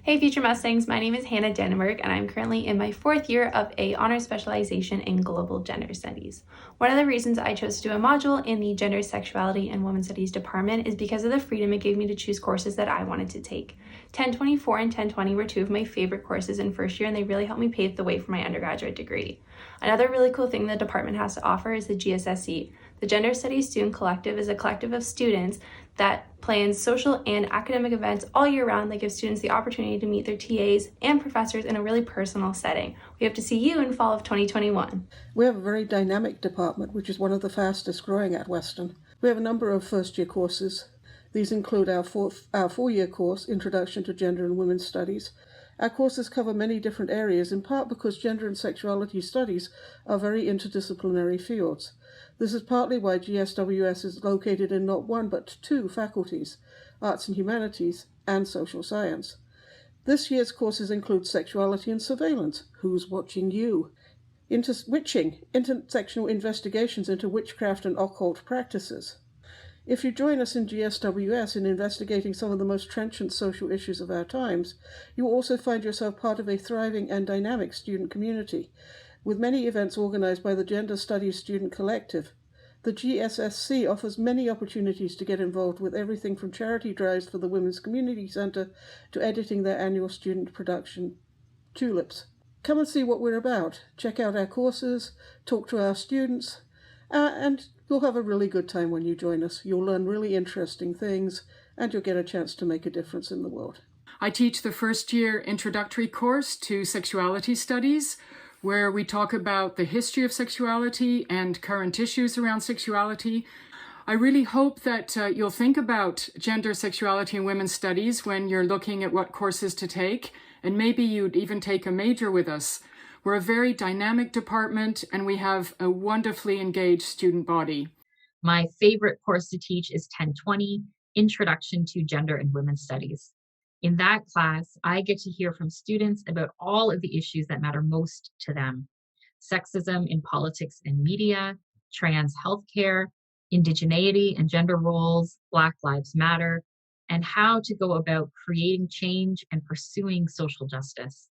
Hey Future Mustangs, my name is Hannah Dannenberg and I'm currently in my fourth year of a honors specialization in global gender studies. One of the reasons I chose to do a module in the gender, sexuality, and women's studies department is because of the freedom it gave me to choose courses that I wanted to take. 1024 and 1020 were two of my favorite courses in first year and they really helped me pave the way for my undergraduate degree. Another really cool thing the department has to offer is the GSSE. The Gender Studies Student Collective is a collective of students that plans social and academic events all year round that give students the opportunity to meet their TAs and professors in a really personal setting. We hope to see you in fall of 2021. We have a very dynamic department, which is one of the fastest growing at Western. We have a number of first-year courses. These include our four-year course, Introduction to Gender and Women's Studies. Our courses cover many different areas, in part because gender and sexuality studies are very interdisciplinary fields. This is partly why GSWS is located in not one but two faculties, Arts and Humanities and Social Science. This year's courses include Sexuality and Surveillance, Who's Watching You? Witching, Intersectional Investigations into Witchcraft and Occult Practices. If you join us in GSWS in investigating some of the most trenchant social issues of our times, you will also find yourself part of a thriving and dynamic student community, with many events organized by the Gender Studies Student Collective. The GSSC offers many opportunities to get involved with everything from charity drives for the Women's Community Center to editing their annual student production, Tulips. Come and see what we're about. Check out our courses, talk to our students, and you'll have a really good time when you join us. You'll learn really interesting things, and you'll get a chance to make a difference in the world. I teach the first year introductory course to Sexuality Studies, where we talk about the history of sexuality and current issues around sexuality. I really hope that you'll think about gender, sexuality, and women's studies when you're looking at what courses to take, and maybe you'd even take a major with us. We're a very dynamic department, and we have a wonderfully engaged student body. My favorite course to teach is 1020, Introduction to Gender and Women's Studies. In that class, I get to hear from students about all of the issues that matter most to them: sexism in politics and media, trans healthcare, indigeneity and gender roles, Black Lives Matter, and how to go about creating change and pursuing social justice.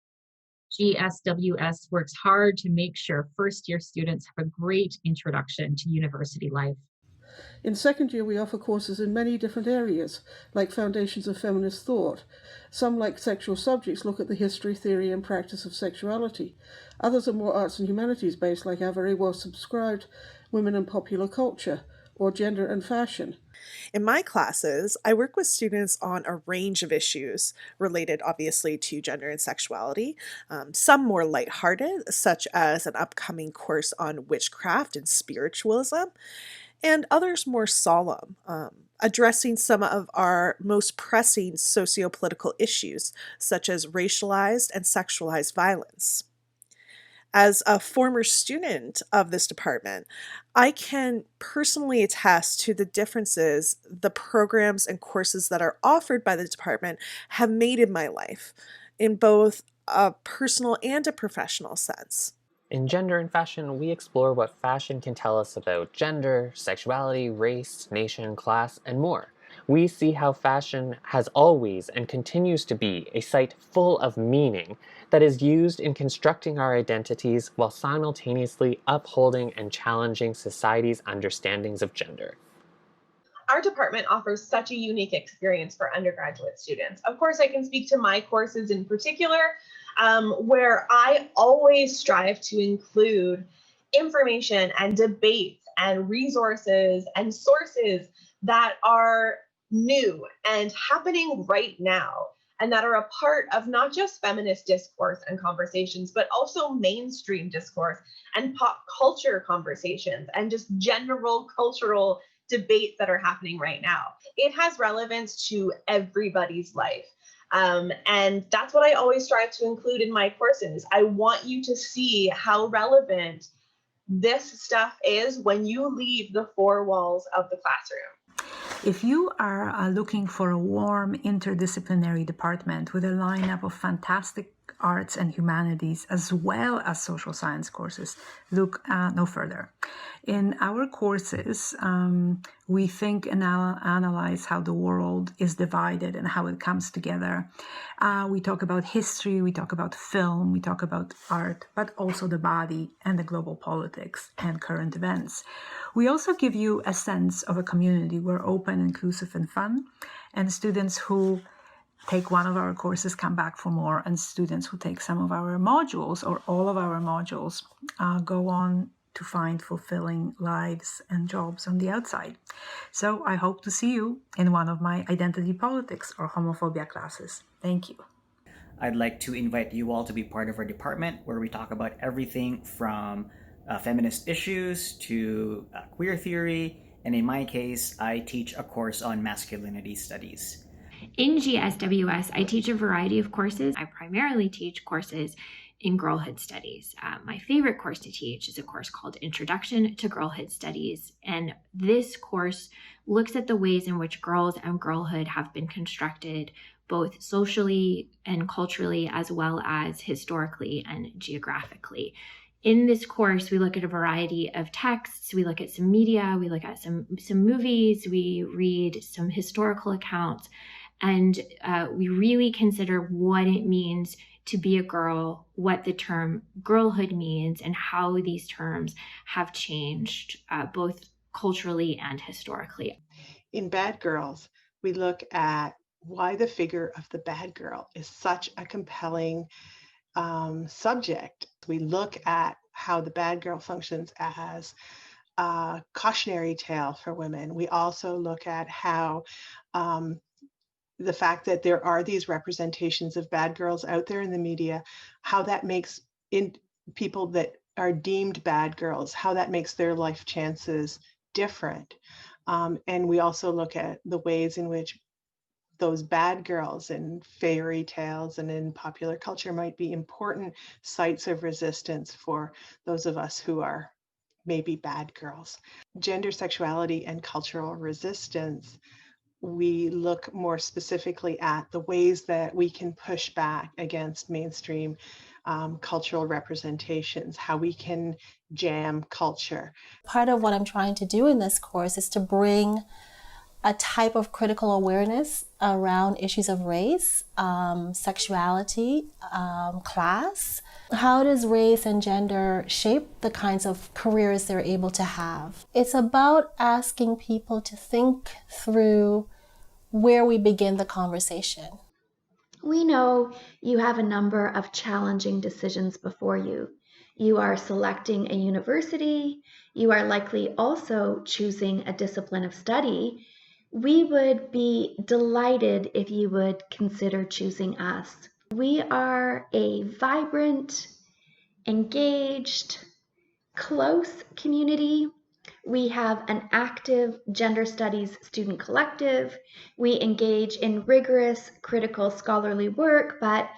GSWS works hard to make sure first-year students have a great introduction to university life. In second year, we offer courses in many different areas, like Foundations of Feminist Thought. Some, like sexual subjects, look at the history, theory, and practice of sexuality. Others are more arts and humanities based, like our very well subscribed Women and Popular Culture, or Gender and Fashion. In my classes, I work with students on a range of issues related, obviously, to gender and sexuality, some more lighthearted, such as an upcoming course on witchcraft and spiritualism, and others more solemn, addressing some of our most pressing sociopolitical issues, such as racialized and sexualized violence. As a former student of this department, I can personally attest to the differences the programs and courses that are offered by the department have made in my life, in both a personal and a professional sense. In Gender and Fashion, we explore what fashion can tell us about gender, sexuality, race, nation, class, and more. We see how fashion has always and continues to be a site full of meaning that is used in constructing our identities while simultaneously upholding and challenging society's understandings of gender. Our department offers such a unique experience for undergraduate students. Of course, I can speak to my courses in particular, where I always strive to include information and debates and resources and sources that are new and happening right now, and that are a part of not just feminist discourse and conversations, but also mainstream discourse and pop culture conversations and just general cultural debates that are happening right now. It has relevance to everybody's life. And that's what I always strive to include in my courses. I want you to see how relevant this stuff is when you leave the four walls of the classroom. If you are looking for a warm interdisciplinary department with a lineup of fantastic arts and humanities, as well as social science courses, look no further. In our courses, we think and analyze how the world is divided and how it comes together. We talk about history, we talk about film, we talk about art, but also the body and the global politics and current events. We also give you a sense of a community. We're open, inclusive, and fun, and students who take one of our courses come back for more, and students who take some of our modules or all of our modules go on to find fulfilling lives and jobs on the outside. So I hope to see you in one of my identity politics or homophobia classes. Thank you. I'd like to invite you all to be part of our department, where we talk about everything from feminist issues to queer theory, and in my case, I teach a course on masculinity studies. In GSWS, I teach a variety of courses. I primarily teach courses in Girlhood Studies. My favorite course to teach is a course called Introduction to Girlhood Studies. And this course looks at the ways in which girls and girlhood have been constructed, both socially and culturally, as well as historically and geographically. In this course, we look at a variety of texts, we look at some media, we look at some movies, we read some historical accounts, and we really consider what it means to be a girl, what the term girlhood means, and how these terms have changed both culturally and historically. In Bad Girls, we look at why the figure of the bad girl is such a compelling subject. We look at how the bad girl functions as a cautionary tale for women. We also look at how the fact that there are these representations of bad girls out there in the media, how that makes people that are deemed bad girls, how that makes their life chances different. And we also look at the ways in which those bad girls in fairy tales and in popular culture might be important sites of resistance for those of us who are maybe bad girls. Gender, sexuality, and cultural resistance, we look more specifically at the ways that we can push back against mainstream cultural representations, how we can jam culture. Part of what I'm trying to do in this course is to bring a type of critical awareness around issues of race, sexuality, class. How does race and gender shape the kinds of careers they're able to have? It's about asking people to think through where we begin the conversation. We know you have a number of challenging decisions before you. You are selecting a university. You are likely also choosing a discipline of study. We would be delighted if you would consider choosing us. We are a vibrant, engaged, close community. We have an active gender studies student collective. We engage in rigorous critical scholarly work, but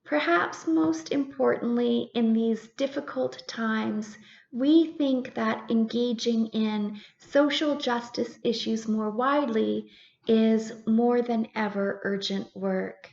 perhaps most importantly, in these difficult times, we think that engaging in social justice issues more widely is more than ever urgent work.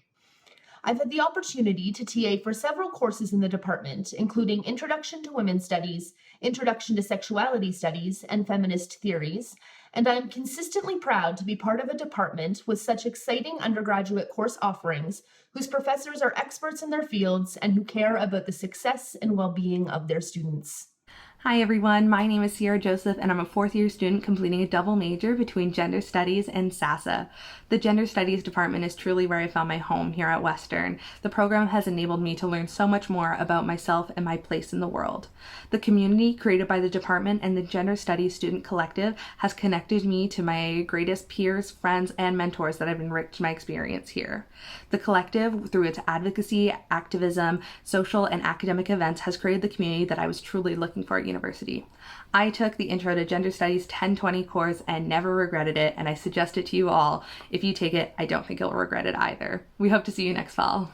I've had the opportunity to TA for several courses in the department, including Introduction to Women's Studies, Introduction to Sexuality Studies, and Feminist Theories, and I am consistently proud to be part of a department with such exciting undergraduate course offerings, whose professors are experts in their fields and who care about the success and well-being of their students. Hi everyone, my name is Sierra Joseph and I'm a fourth year student completing a double major between Gender Studies and SASA. The Gender Studies department is truly where I found my home here at Western. The program has enabled me to learn so much more about myself and my place in the world. The community created by the department and the Gender Studies Student Collective has connected me to my greatest peers, friends, and mentors that have enriched my experience here. The collective, through its advocacy, activism, social, and academic events, has created the community that I was truly looking for at university. I took the Intro to Gender Studies 1020 course and never regretted it, and I suggest it to you all. If you take it, I don't think you'll regret it either. We hope to see you next fall.